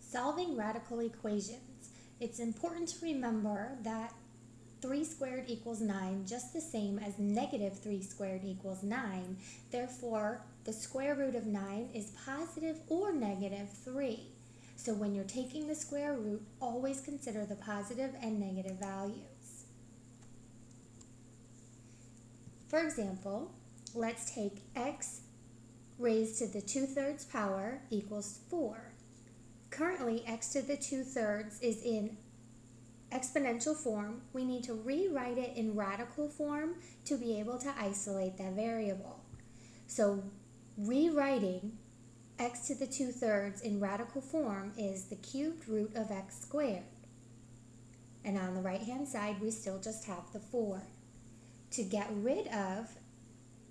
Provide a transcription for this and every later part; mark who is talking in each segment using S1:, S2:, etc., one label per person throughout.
S1: Solving radical equations. It's important to remember that 3 squared equals 9 just the same as negative 3 squared equals 9. Therefore, the square root of 9 is positive or negative 3. So when you're taking the square root, always consider the positive and negative values. For example, let's take x raised to the 2/3 power equals 4. Currently, x to the 2/3 is in exponential form. We need to rewrite it in radical form to be able to isolate that variable. So rewriting x to the 2/3 in radical form is the cubed root of x squared. And on the right hand side, we still just have the 4. To get rid of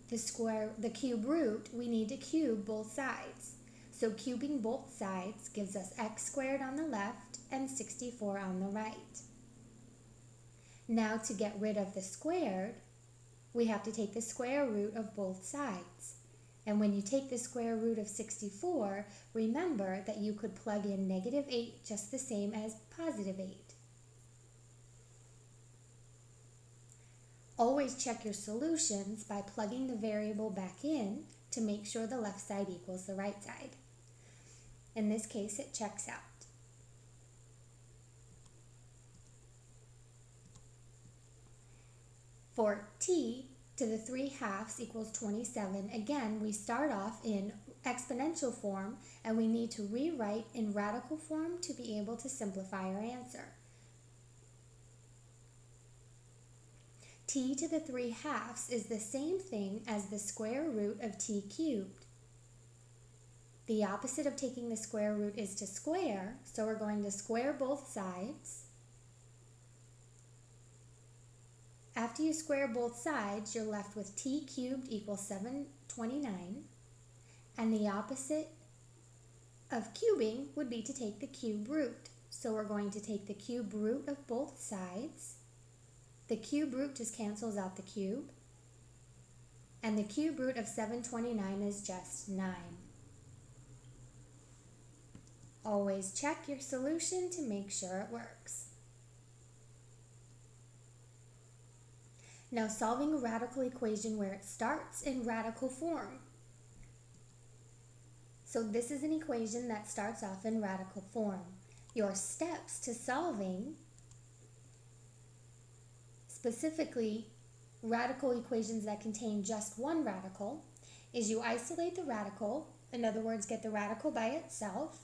S1: the cube root, we need to cube both sides. So cubing both sides gives us x squared on the left and 64 on the right. Now to get rid of the squared, we have to take the square root of both sides. And when you take the square root of 64, remember that you could plug in -8 just the same as +8. Always check your solutions by plugging the variable back in to make sure the left side equals the right side. In this case, it checks out. For t to the 3/2 equals 27, again, we start off in exponential form and we need to rewrite in radical form to be able to simplify our answer. T to the 3/2 is the same thing as the square root of t cubed. The opposite of taking the square root is to square, so we're going to square both sides. After you square both sides, you're left with t cubed equals 729, and the opposite of cubing would be to take the cube root. So we're going to take the cube root of both sides. The cube root just cancels out the cube, and the cube root of 729 is just 9. Always check your solution to make sure it works. Now solving a radical equation where it starts in radical form. So this is an equation that starts off in radical form. Your steps to solving, specifically radical equations that contain just one radical, is you isolate the radical, in other words, get the radical by itself,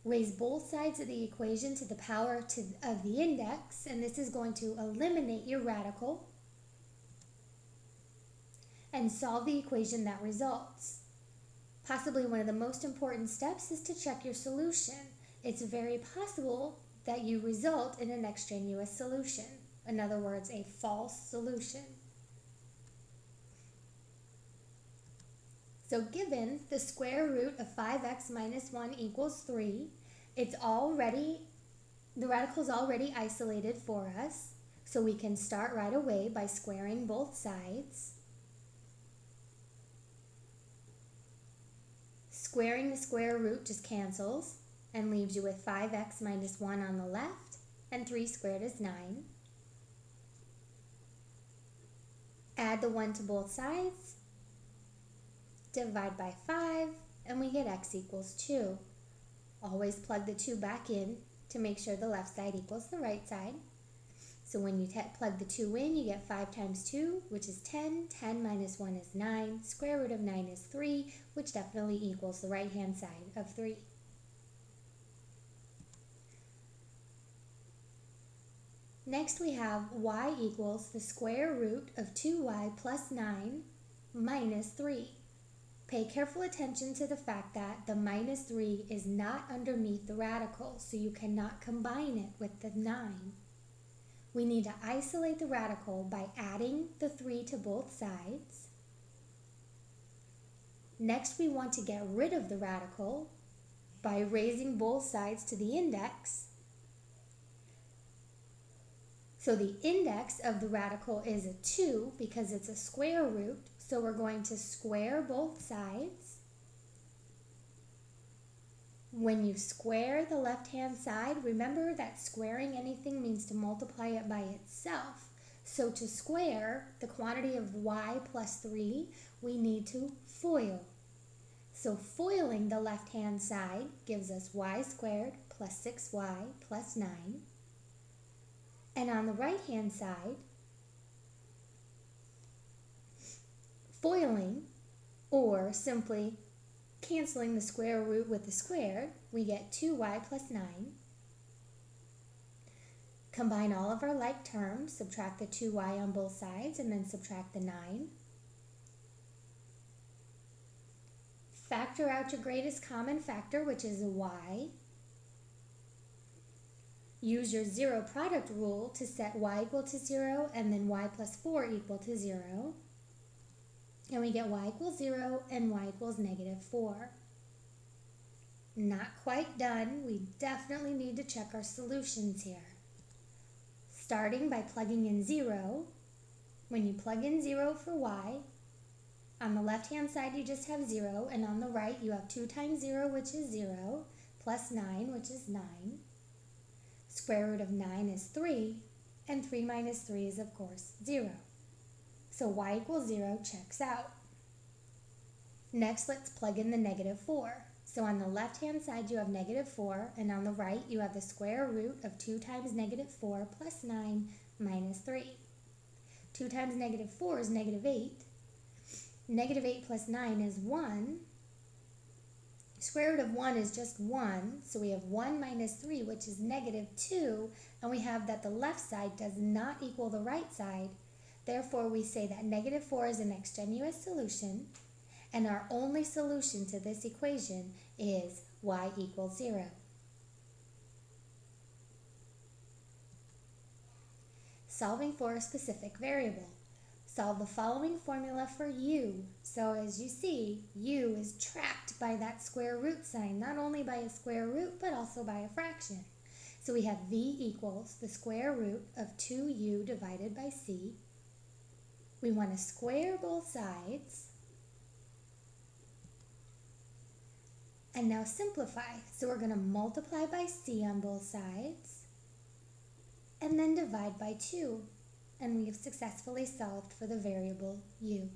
S1: raise both sides of the equation to the power of the index, and this is going to eliminate your radical, and solve the equation that results. Possibly one of the most important steps is to check your solution. It's very possible that you result in an extraneous solution, in other words, a false solution. So given the square root of 5x minus 1 equals 3, the radical is already isolated for us, so we can start right away by squaring both sides. Squaring the square root just cancels and leaves you with 5x minus 1 on the left, and 3 squared is 9. Add the 1 to both sides, divide by 5, and we get x equals 2. Always plug the 2 back in to make sure the left side equals the right side. So when you plug the 2 in, you get 5 times 2, which is 10. 10 minus 1 is 9. Square root of 9 is 3, which definitely equals the right-hand side of 3. Next we have y equals the square root of 2y plus 9 minus 3. Pay careful attention to the fact that the minus 3 is not underneath the radical, so you cannot combine it with the 9. We need to isolate the radical by adding the 3 to both sides. Next, we want to get rid of the radical by raising both sides to the index. So the index of the radical is a 2 because it's a square root, so we're going to square both sides. When you square the left-hand side, remember that squaring anything means to multiply it by itself. So to square the quantity of y plus 3, we need to FOIL. So foiling the left-hand side gives us y squared plus 6y plus 9. And on the right-hand side, foiling, or simply canceling the square root with the squared, we get 2y plus 9. Combine all of our like terms, subtract the 2y on both sides, and then subtract the 9. Factor out your greatest common factor, which is a y. Use your zero product rule to set y equal to 0 and then y plus 4 equal to 0. And we get y equals 0 and y equals negative 4. Not quite done. We definitely need to check our solutions here. Starting by plugging in 0. When you plug in 0 for y, on the left-hand side you just have 0, and on the right you have 2 times 0, which is 0, plus 9, which is 9. Square root of 9 is 3, and 3 minus 3 is, of course, 0. So y equals 0 checks out. Next, let's plug in the negative 4. So on the left-hand side you have negative 4, and on the right you have the square root of 2 times negative 4 plus 9 minus 3. 2 times negative 4 is negative 8. Negative 8 plus 9 is 1. Square root of 1 is just 1, so we have 1 minus 3, which is negative 2, and we have that the left side does not equal the right side. Therefore, we say that negative 4 is an extraneous solution, and our only solution to this equation is y equals 0. Solving for a specific variable. Solve the following formula for u. So as you see, u is trapped by that square root sign, not only by a square root, but also by a fraction. So we have v equals the square root of 2u divided by c. We want to square both sides. And now simplify. So we're going to multiply by c on both sides, and then divide by 2. And we have successfully solved for the variable u.